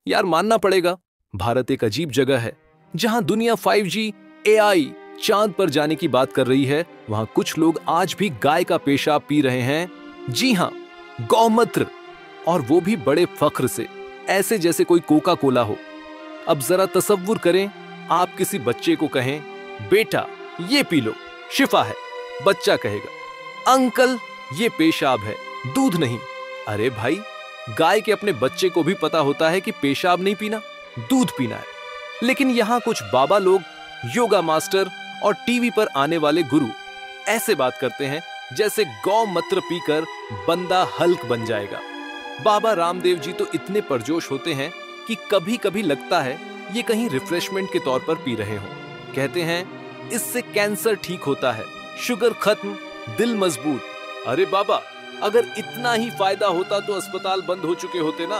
यार मानना पड़ेगा, भारत एक अजीब जगह है। जहां दुनिया 5G, AI, चांद पर जाने की बात कर रही है, वहां कुछ लोग आज भी गाय का पेशाब पी रहे हैं। जी हां, गौमूत्र, और वो भी बड़े फख्र से, ऐसे जैसे कोई कोका कोला हो। अब जरा तसव्वुर करें, आप किसी बच्चे को कहें, बेटा ये पी लो, शिफा है। बच्चा कहेगा, अंकल ये पेशाब है, दूध नहीं। अरे भाई, गाय के अपने बच्चे को भी पता होता है कि पेशाब नहीं पीना, दूध पीना है। लेकिन यहां कुछ बाबा लोग, योगा मास्टर और टीवी पर आने वाले गुरु ऐसे बात करते हैं जैसे गौमूत्र पीकर बंदा हल्क बन जाएगा। बाबा रामदेव जी तो इतने परजोश होते हैं कि कभी कभी लगता है ये कहीं रिफ्रेशमेंट के तौर पर पी रहे हों। कहते हैं इससे कैंसर ठीक होता है, शुगर खत्म, दिल मजबूत। अरे बाबा, अगर इतना ही फायदा होता तो अस्पताल बंद हो चुके होते ना।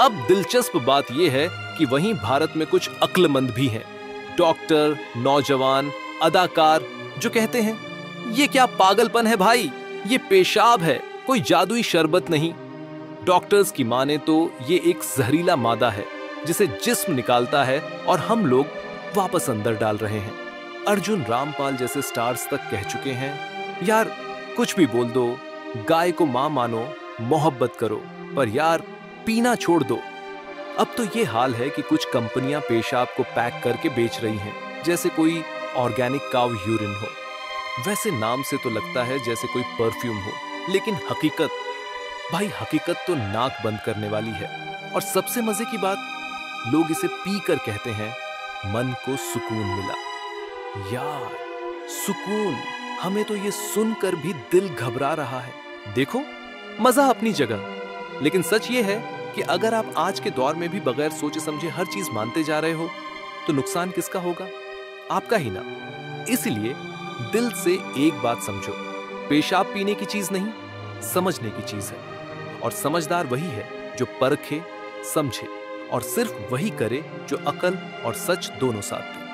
अब दिलचस्प बात यह है कि वहीं भारत में कुछ अक्लमंद भी हैं, डॉक्टर, नौजवान, अदाकार, जो कहते हैं ये क्या पागलपन है भाई, ये पेशाब है, कोई जादुई शरबत नहीं। डॉक्टर्स की माने तो ये एक जहरीला मादा है जिसे जिस्म निकालता है और हम लोग वापस अंदर डाल रहे हैं। अर्जुन रामपाल जैसे स्टार्स तक कह चुके हैं, यार कुछ भी बोल दो, गाय को मां मानो, मोहब्बत करो, पर यार पीना छोड़ दो। अब तो ये हाल है कि कुछ कंपनियां पेशाब को पैक करके बेच रही हैं, जैसे कोई ऑर्गेनिक काव यूरिन हो। वैसे नाम से तो लगता है जैसे कोई परफ्यूम हो, लेकिन हकीकत, भाई हकीकत तो नाक बंद करने वाली है। और सबसे मजे की बात, लोग इसे पीकर कहते हैं मन को सुकून मिला। यार सुकून, हमें तो ये सुनकर भी दिल घबरा रहा है। देखो, मजा अपनी जगह, लेकिन सच ये है कि अगर आप आज के दौर में भी बगैर सोचे समझे हर चीज मानते जा रहे हो, तो नुकसान किसका होगा? आपका ही ना। इसलिए दिल से एक बात समझो, पेशाब पीने की चीज नहीं, समझने की चीज है। और समझदार वही है जो परखे, समझे और सिर्फ वही करे जो अकल और सच दोनों साथ दे।